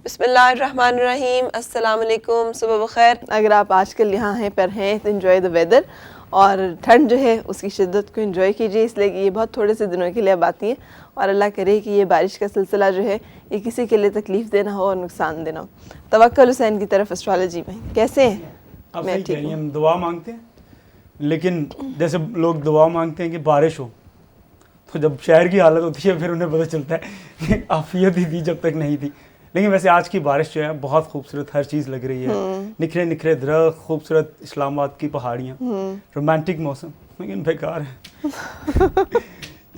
बिस्मिल्लाहिर्रहमानिर्रहीम, अस्सलाम वालेकुम, सुबह बखैर। अगर आप आजकल यहाँ हैं पर हैं तो इन्जॉय द वेदर, और ठंड जो है उसकी शिद्दत को इन्जॉय कीजिए, इसलिए कि ये बहुत थोड़े से दिनों के लिए अब आती है। और अल्लाह करे कि ये बारिश का सिलसिला जो है ये किसी के लिए तकलीफ़ देना हो और नुकसान देना हो। तवक्कुल हुसैन की तरफ एस्ट्रोलॉजी में कैसे हैं? मैं ठीक हूँ। हम दुआ मांगते हैं, लेकिन जैसे लोग दुआ मांगते हैं कि बारिश हो, तो जब शहर की हालत होती है फिर उन्हें पता चलता है कि आफियत ही थी जब तक नहीं थी। लेकिन वैसे आज की बारिश जो है बहुत खूबसूरत, हर चीज़ लग रही है, निखरे निखरे दरख्त, खूबसूरत इस्लामाबाद की पहाड़ियाँ, रोमांटिक मौसम, लेकिन बेकार है।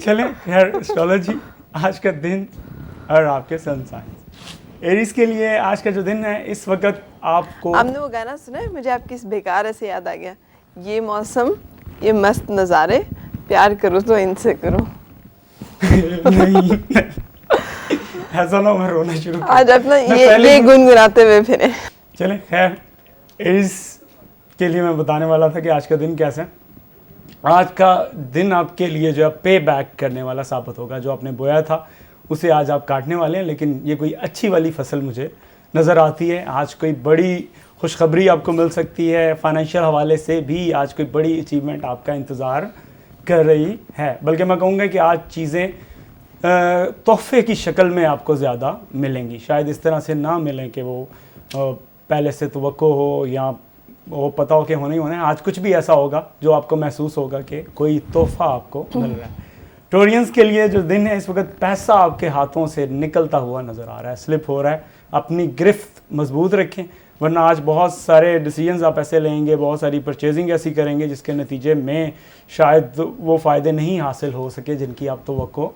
चलें, खैर एस्ट्रोलॉजी, आज का दिन और आपके सन साइंस। एरीज के लिए आज का जो दिन है, इस वक्त आपको, आपने वो गाना सुना है? मुझे आपकी इस बेकार है से याद आ गया, ये मौसम, ये मस्त नज़ारे, प्यार करो तो इनसे करो। नहीं ऐसा ना, मैं रोना शुरू आज अपना ये गुनगुनाते हुए फिरे। चले, खैर एरीज के लिए मैं बताने वाला था कि आज का दिन कैसा है। आज का दिन आपके लिए जो है पे बैक करने वाला साबित होगा। जो आपने बोया था उसे आज आप काटने वाले हैं, लेकिन ये कोई अच्छी वाली फसल मुझे नज़र आती है। आज कोई बड़ी खुशखबरी आपको मिल सकती है, फाइनेंशियल हवाले से भी आज कोई बड़ी अचीवमेंट आपका इंतज़ार कर रही है। बल्कि मैं कहूँगा कि आज चीज़ें तोहफे की शक्ल में आपको ज़्यादा मिलेंगी। शायद इस तरह से ना मिलें कि वो पहले से तवक्को हो या वो पता हो कि होने ही होने। आज कुछ भी ऐसा होगा जो आपको महसूस होगा कि कोई तोहफा आपको मिल रहा है। टोरियंस के लिए जो दिन है, इस वक्त पैसा आपके हाथों से निकलता हुआ नज़र आ रहा है, स्लिप हो रहा है। अपनी गिरफ्त मजबूत रखें, वरना आज बहुत सारे डिसीजंस आप ऐसे लेंगे, बहुत सारी परचेजिंग ऐसी करेंगे जिसके नतीजे में शायद वो फ़ायदे नहीं हासिल हो सके जिनकी आप तवक्को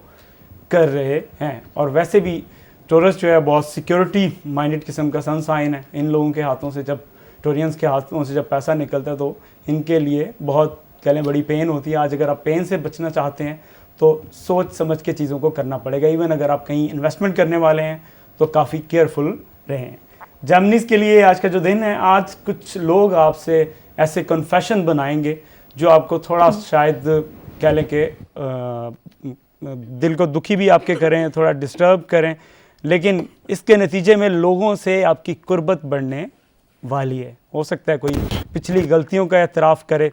कर रहे हैं। और वैसे भी टोरस जो है बहुत सिक्योरिटी माइंडेड किस्म का सन साइन है। इन लोगों के हाथों से जब, टोरियंस के हाथों से जब पैसा निकलता है तो इनके लिए बहुत कह लें बड़ी पेन होती है। आज अगर आप पेन से बचना चाहते हैं तो सोच समझ के चीज़ों को करना पड़ेगा। इवन अगर आप कहीं इन्वेस्टमेंट करने वाले हैं तो काफ़ी केयरफुल रहें। जेमिनीज़ के लिए आज का जो दिन है, आज कुछ लोग आपसे ऐसे कन्फेशन बनाएंगे जो आपको थोड़ा शायद कह लें कि दिल को दुखी भी आपके करें, थोड़ा डिस्टर्ब करें, लेकिन इसके नतीजे में लोगों से आपकी कुर्बत बढ़ने वाली है। हो सकता है कोई पिछली गलतियों का एतराफ़ करे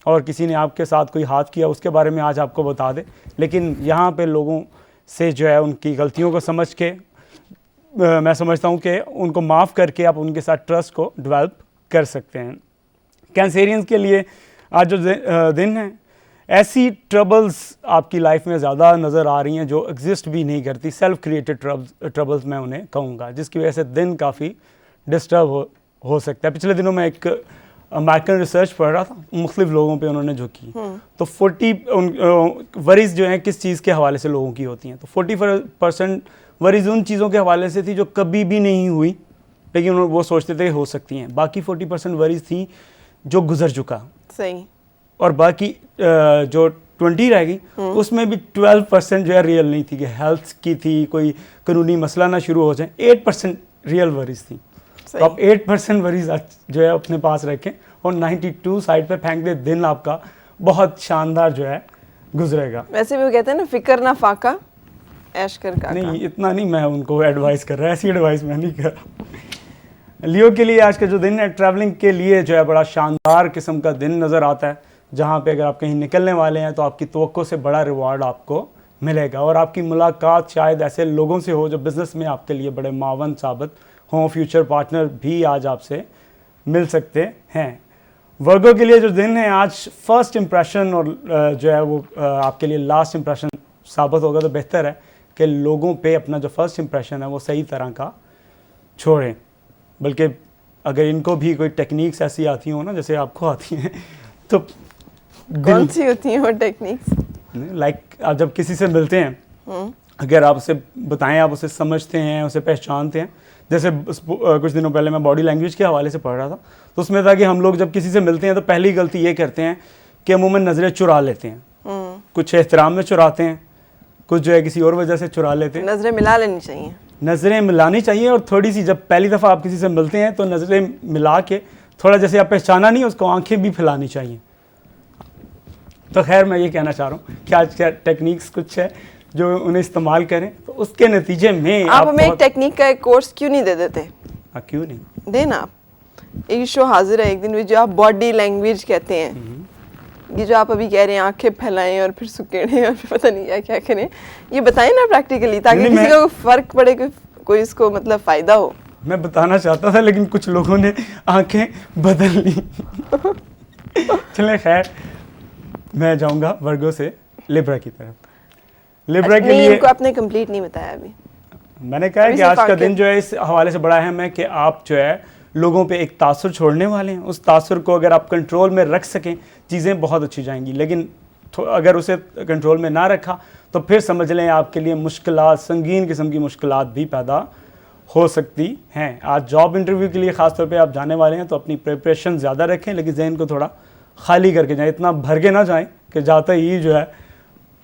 और किसी ने आपके साथ कोई हाथ किया उसके बारे में आज आपको बता दे, लेकिन यहाँ पे लोगों से जो है उनकी गलतियों को समझ के मैं समझता हूँ कि उनको माफ़ करके आप उनके साथ ट्रस्ट को डेवलप कर सकते हैं। कैंसेरियंस के लिए आज जो दिन है, ऐसी ट्रबल्स आपकी लाइफ में ज़्यादा नज़र आ रही हैं जो एग्जिस्ट भी नहीं करती, सेल्फ क्रिएटेड ट्रबल्स मैं उन्हें कहूँगा, जिसकी वजह से दिन काफ़ी डिस्टर्ब हो सकता है। पिछले दिनों में एक अमेरिकन रिसर्च पढ़ रहा था, मुख्तलिफ लोगों पे उन्होंने जो की, तो 40 वरीज़ जो हैं किस चीज़ के हवाले से लोगों की होती हैं, तो 40% वरीज़ उन चीज़ों के हवाले से थी जो कभी भी नहीं हुई लेकिन वो सोचते थे कि हो सकती हैं। बाकी 40% वरीज़ थी जो गुजर चुका, सही, और बाकी जो 20 रह गई उसमें भी 12% जो है रियल नहीं थी कि हेल्थ की थी, कोई कानूनी मसला ना शुरू हो जाए। 8% रियल वरीज़ थी। तो आप 8% वरीज़ जो है अपने पास रखें और 92 साइड पे फेंक दे, दिन आपका बहुत शानदार जो है गुजरेगा। वैसे भी वो कहते हैं ना, फिक्र ना फाका ऐश कर काका। नहीं, इतना नहीं मैं उनको एडवाइस कर रहा, ऐसी एडवाइस मैं नहीं कर रहा। लियो के लिए आज का जो दिन है, ट्रैवलिंग के लिए जो है बड़ा शानदार किस्म का दिन नज़र आता है, जहाँ पे अगर आप कहीं निकलने वाले हैं तो आपकी तवक्को से बड़ा रिवार्ड आपको मिलेगा। और आपकी मुलाकात शायद ऐसे लोगों से हो जो बिज़नेस में आपके लिए बड़े मावन साबित हों। फ्यूचर पार्टनर भी आज आपसे मिल सकते हैं। वर्गो के लिए जो दिन है, आज फर्स्ट इम्प्रेशन और जो है वो आपके लिए लास्ट इम्प्रेशन साबित होगा, तो बेहतर है कि लोगों पे अपना जो फर्स्ट इम्प्रेशन है वो सही तरह का छोड़ें। बल्कि अगर इनको भी कोई टेक्निक्स ऐसी आती हो ना जैसे आपको आती हैं, तो कौन सी होती हैं वो टेक्निक्स? लाइक आप जब किसी से मिलते हैं, अगर आप उसे बताएं, आप उसे समझते हैं, उसे पहचानते हैं। जैसे कुछ दिनों पहले मैं बॉडी लैंग्वेज के हवाले से पढ़ रहा था, तो उसमें था कि हम लोग जब किसी से मिलते हैं तो पहली गलती ये करते हैं कि अमूमन नज़रें चुरा लेते हैं। कुछ एहतराम में चुराते हैं, कुछ जो है किसी और वजह से चुरा लेते हैं। नज़रें मिला लेनी चाहिए, नज़रें मिलानी चाहिए। और थोड़ी सी, जब पहली दफ़ा आप किसी से मिलते हैं तो नज़रें मिला के थोड़ा, जैसे आप पहचाना नहीं, उसको आंखें भी फैलानी चाहिए। तो खैर मैं ये कहना चाह रहा हूँ कि आज क्या टेक्निक्स कुछ है जो उन्हें इस्तेमाल करें, तो उसके नतीजे में आप हमें एक टेक्निक का एक कोर्स क्यों नहीं दे देते? क्यों नहीं देना आप। एक शो हाजिर है एक दिन में जो आप बॉडी लैंग्वेज कहते हैं, ये जो आप अभी कह रहे हैं आंखें फैलाएं और फिर सुकेड़ें और फिर पता नहीं क्या क्या करें, ये बताएं ना प्रैक्टिकली, ताकि किसी को फर्क पड़े, कोई इसको मतलब फायदा हो। मैं बताना चाहता था लेकिन कुछ लोगों ने आंखें बदल ली। चलें खैर, मैं जाऊंगा वर्गो से लिब्रा की तरफ। लिब्रा के लिए इनको आपने कंप्लीट नहीं बताया अभी। मैंने कहा है कि आज का दिन जो है इस हवाले से बड़ा अहम है कि आप जो है लोगों पे एक तासुर छोड़ने वाले हैं। उस तासुर को अगर आप कंट्रोल में रख सकें, चीज़ें बहुत अच्छी जाएंगी, लेकिन अगर उसे कंट्रोल में ना रखा तो फिर समझ लें आपके लिए मुश्किलात, संगीन किस्म की मुश्किलात भी पैदा हो सकती हैं। आज जॉब इंटरव्यू के लिए ख़ास तौर पे आप जाने वाले हैं, तो अपनी प्रिपरेशन ज़्यादा रखें, लेकिन जहन को थोड़ा खाली करके जाएं, इतना भर के ना जाएं कि जाते ही जो है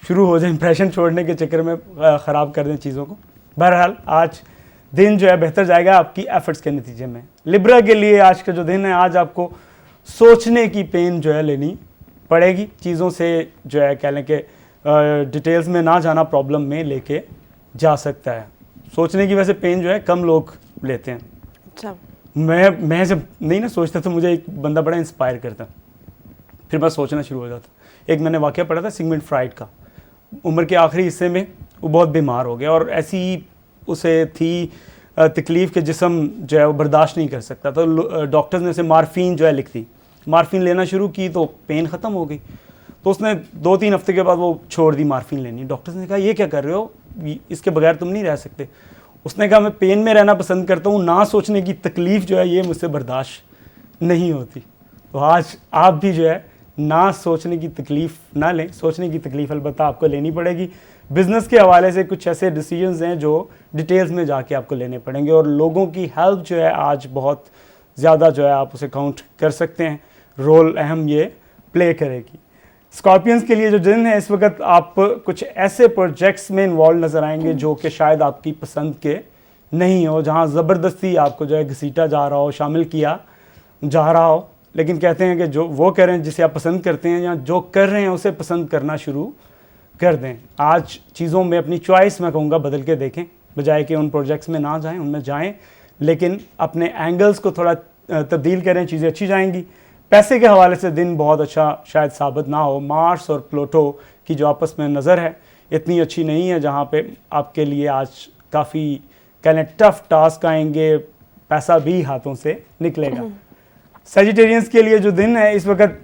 शुरू हो जाए इंप्रेशन छोड़ने के चक्कर में ख़राब कर दें चीज़ों को। बहरहाल आज दिन जो है बेहतर जाएगा आपकी एफर्ट्स के नतीजे में। लिब्रा के लिए आज का जो दिन है, आज आपको सोचने की पेन जो है लेनी पड़ेगी, चीज़ों से जो है कह लें कि डिटेल्स में ना जाना प्रॉब्लम में लेके जा सकता है। सोचने की वैसे पेन जो है कम लोग लेते हैं। अच्छा, मैं जब नहीं ना सोचता तो मुझे एक बंदा बड़ा इंस्पायर करता, फिर मैं सोचना शुरू हो जाता। एक मैंने वाक़या पढ़ा था सिगमंड फ्राइड का, उम्र के आखिरी हिस्से में वो बहुत बीमार हो गया और ऐसी उसे थी तकलीफ़ के जिस्म जो है वो बर्दाश्त नहीं कर सकता, तो डॉक्टर्स ने उसे मार्फिन जो है लिख दी। मार्फिन लेना शुरू की तो पेन ख़त्म हो गई, तो उसने 2-3 हफ्ते के बाद वो छोड़ दी मार्फिन लेनी। डॉक्टर्स ने कहा ये क्या कर रहे हो, इसके बगैर तुम नहीं रह सकते। उसने कहा मैं पेन में रहना पसंद करता हूँ, ना सोचने की तकलीफ़ जो है ये मुझसे बर्दाश्त नहीं होती। तो आज आप भी जो है ना सोचने की तकलीफ़ ना लें, सोचने की तकलीफ़ अलबत्ता आपको लेनी पड़ेगी। बिज़नेस के हवाले से कुछ ऐसे डिसीजंस हैं जो डिटेल्स में जाके आपको लेने पड़ेंगे, और लोगों की हेल्प जो है आज बहुत ज़्यादा जो है आप उसे काउंट कर सकते हैं, रोल अहम ये प्ले करेगी। स्कॉर्पियंस के लिए जो दिन है, इस वक्त आप कुछ ऐसे प्रोजेक्ट्स में इन्वॉल्व नज़र आएंगे जो कि शायद आपकी पसंद के नहीं हो, जहाँ ज़बरदस्ती आपको जो है घसीटा जा रहा हो, शामिल किया जा रहा हो। लेकिन कहते हैं कि जो वो कर रहे हैं जिसे आप पसंद करते हैं, या जो कर रहे हैं उसे पसंद करना शुरू कर दें। आज चीज़ों में अपनी चॉइस मैं कहूँगा बदल के देखें, बजाय कि उन प्रोजेक्ट्स में ना जाएं, उनमें जाएं, लेकिन अपने एंगल्स को थोड़ा तब्दील करें, चीज़ें अच्छी जाएंगी। पैसे के हवाले से दिन बहुत अच्छा शायद साबित ना हो। मार्स और प्लूटो की जो आपस में नज़र है इतनी अच्छी नहीं है, जहाँ पे आपके लिए आज काफ़ी कहलें टफ टास्क आएंगे, पैसा भी हाथों से निकलेगा। सजिटेरियंस के लिए जो दिन है, इस वक्त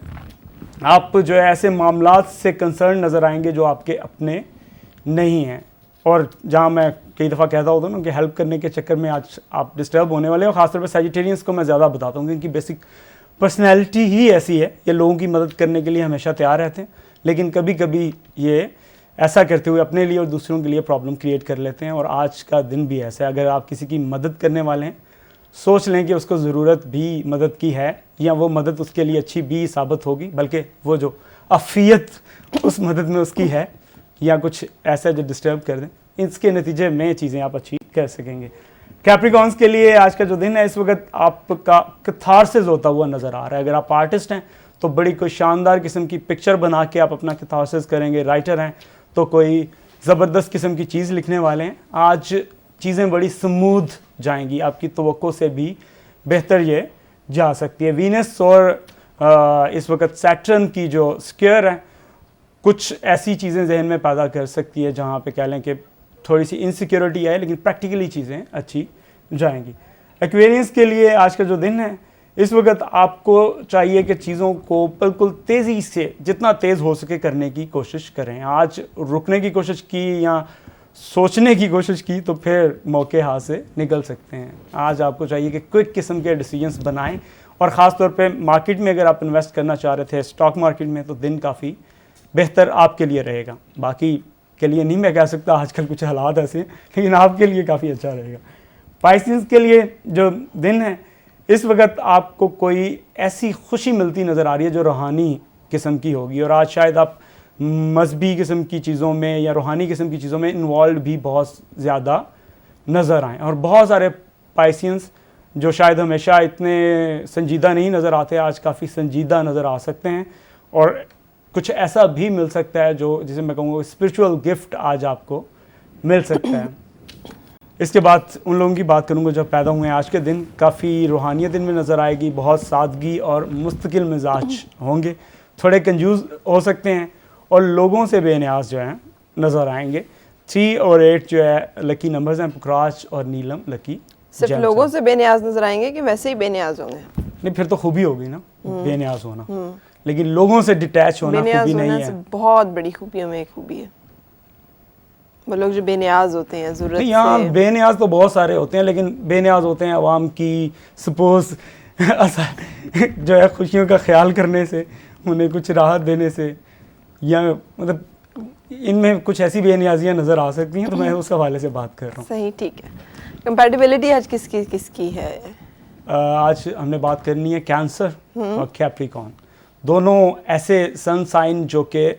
आप जो है ऐसे मामलात से कंसर्न नज़र आएंगे जो आपके अपने नहीं हैं, और जहाँ मैं कई दफ़ा कहता होता हूँ ना कि हेल्प करने के चक्कर में आज आप डिस्टर्ब होने वाले हो। ख़ासतौर पर सजिटेरियंस को मैं ज़्यादा बताता हूँ क्योंकि बेसिक पर्सनैलिटी ही ऐसी है, ये लोगों की मदद करने के लिए हमेशा तैयार रहते हैं, लेकिन कभी कभी ये ऐसा करते हुए अपने लिए और दूसरों के लिए प्रॉब्लम क्रिएट कर लेते हैं। और आज का दिन भी ऐसा है, अगर आप किसी की मदद करने वाले हैं, सोच लें कि उसको ज़रूरत भी मदद की है, या वो मदद उसके लिए अच्छी भी साबित होगी, बल्कि वो जो अफ़ियत उस मदद में उसकी है, या कुछ ऐसा जो डिस्टर्ब कर दें, इसके नतीजे में चीज़ें आप अच्छी कर सकेंगे। कैप्रिकॉन्स के लिए आज का जो दिन है, इस वक्त आपका कैथारसिस होता हुआ नज़र आ रहा है। अगर आप आर्टिस्ट हैं तो बड़ी कोई शानदार किस्म की पिक्चर बना के आप अपना कैथारसिस करेंगे। राइटर हैं तो कोई ज़बरदस्त किस्म की चीज़ लिखने वाले हैं। आज चीज़ें बड़ी स्मूथ जाएंगी, आपकी तवक्को से भी बेहतर ये जा सकती है। वीनस और इस वक्त सैटर्न की जो स्क्वायर है, कुछ ऐसी चीज़ें जहन में पैदा कर सकती है जहाँ पे कह लें कि थोड़ी सी इनसिक्योरिटी है, लेकिन प्रैक्टिकली चीज़ें अच्छी जाएंगी। एक्वेरियंस के लिए आज का जो दिन है, इस वक्त आपको चाहिए कि चीज़ों को बिल्कुल तेज़ी से जितना तेज़ हो सके करने की कोशिश करें। आज रुकने की कोशिश की या सोचने की कोशिश की तो फिर मौके हाथ से निकल सकते हैं। आज आपको चाहिए कि क्विक किस्म के डिसीजंस बनाएं, और ख़ास तौर पे मार्केट में अगर आप इन्वेस्ट करना चाह रहे थे, स्टॉक मार्केट में, तो दिन काफ़ी बेहतर आपके लिए रहेगा। बाकी के लिए नहीं मैं कह सकता, आजकल कुछ हालात ऐसे हैं, लेकिन आपके लिए काफ़ी अच्छा रहेगा। पाइसेस के लिए जो दिन है, इस वक्त आपको कोई ऐसी खुशी मिलती नज़र आ रही है जो रूहानी किस्म की होगी, और आज शायद आप मजहबी किस्म की चीज़ों में या रूहानी किस्म की चीज़ों में इन्वॉल्व भी बहुत ज़्यादा नज़र आएँ। और बहुत सारे पाइसियंस जो शायद हमेशा इतने संजीदा नहीं नज़र आते, आज काफ़ी संजीदा नज़र आ सकते हैं, और कुछ ऐसा भी मिल सकता है जो जिसे मैं कहूँगा स्पिरिचुअल गिफ्ट आज आपको मिल सकता है। इसके बाद उन लोगों की बात करूँगा जो पैदा हुए हैं आज के दिन, काफ़ी रूहानियत इनमें नज़र आएगी, बहुत सादगी और मुस्तकिल मिजाज होंगे, थोड़े कंजूस हो सकते हैं और लोगों से बेनियाज जो हैं नज़र आएंगे। 3 और 8 जो है लकी नंबर्स हैं, पुखराज और नीलम लकी। सिर्फ लोगों से बेनियाज नजर आएंगे कि वैसे ही बेनियाज होंगे? नहीं, फिर तो खूबी होगी ना बेनियाज होना, लेकिन लोगों से डिटैच होना खूबी नहीं है। बहुत बड़ी खूबियों में एक खूबी है वो लोग जो बेनियाज होते हैं ज़रूरत से। यहाँ बेनियाज तो बहुत सारे होते हैं, लेकिन बेनियाज होते हैं अवाम की सपोज जो है खुशियों का ख्याल करने से, उन्हें कुछ राहत देने से, या मतलब इनमें कुछ ऐसी बेनियाजियाँ नज़र आ सकती हैं, तो मैं उस हवाले से बात कर रहा हूँ। सही, ठीक है। कंपैटिबिलिटी आज किसकी है? आज हमने बात करनी है कैंसर और कैप्रिकॉर्न, दोनों ऐसे सन साइन जो कि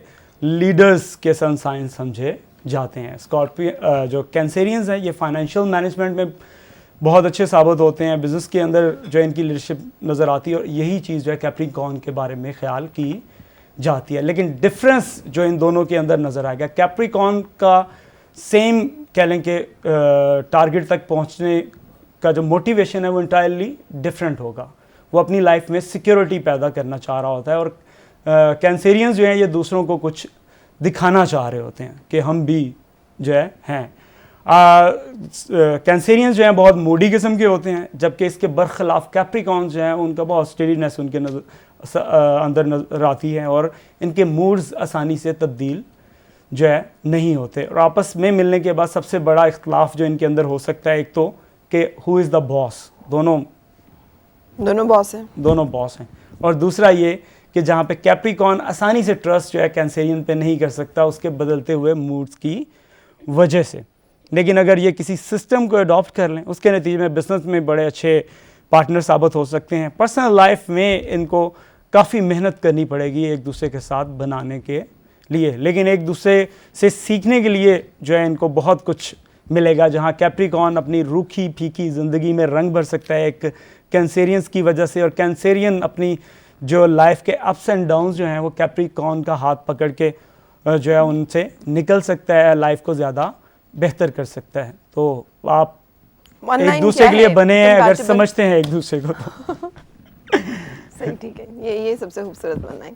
लीडर्स के सन साइन समझे जाते हैं। स्कॉर्पियो जो कैंसेरियंस हैं ये फाइनेंशियल मैनेजमेंट में बहुत अच्छे साबित होते हैं, बिज़नेस के अंदर जो इनकी लीडरशिप नज़र आती है, और यही चीज़ जो है कैप्रिकॉर्न के बारे में ख्याल की जाती है। लेकिन डिफरेंस जो इन दोनों के अंदर नज़र आएगा, कैप्रिकॉर्न का सेम कह लें कि टारगेट तक पहुंचने का जो मोटिवेशन है वो इंटायरली डिफरेंट होगा। वो अपनी लाइफ में सिक्योरिटी पैदा करना चाह रहा होता है, और कैंसेरियंस जो हैं ये दूसरों को कुछ दिखाना चाह रहे होते हैं कि हम भी जो है हैं। कैंसेरियंस जो हैं बहुत मूडी किस्म के होते हैं, जबकि इसके बरखिलाफ कैप्रिकॉर्न जो हैं उनका बहुत स्टेडीनेस उनके अंदर नजर आती है, और इनके मूड्स आसानी से तब्दील जो है नहीं होते। और आपस में मिलने के बाद सबसे बड़ा इख्तलाफ जो इनके अंदर हो सकता है, एक तो कि हु इज़ द बॉस, दोनों बॉस हैं, और दूसरा ये कि जहाँ पे कैप्रिकॉर्न आसानी से ट्रस्ट जो है कैंसेरियन पे नहीं कर सकता उसके बदलते हुए मूड्स की वजह से। लेकिन अगर ये किसी सिस्टम को अडॉप्ट कर लें, उसके नतीजे में बिजनेस में बड़े अच्छे पार्टनर साबित हो सकते हैं। पर्सनल लाइफ में इनको काफ़ी मेहनत करनी पड़ेगी एक दूसरे के साथ बनाने के लिए, लेकिन एक दूसरे से सीखने के लिए जो है इनको बहुत कुछ मिलेगा। जहाँ कैप्रिकॉर्न अपनी रूखी फीकी ज़िंदगी में रंग भर सकता है एक कैंसेरियंस की वजह से, और कैंसेरियन अपनी जो लाइफ के अप्स एंड डाउन्स जो हैं वो कैप्रिकॉर्न का हाथ पकड़ के जो है उनसे निकल सकता है, लाइफ को ज़्यादा बेहतर कर सकता है। तो आप एक दूसरे के लिए बने हैं अगर समझते हैं एक दूसरे को तो सही, ठीक है, ये सबसे खूबसूरत 1 लाइन।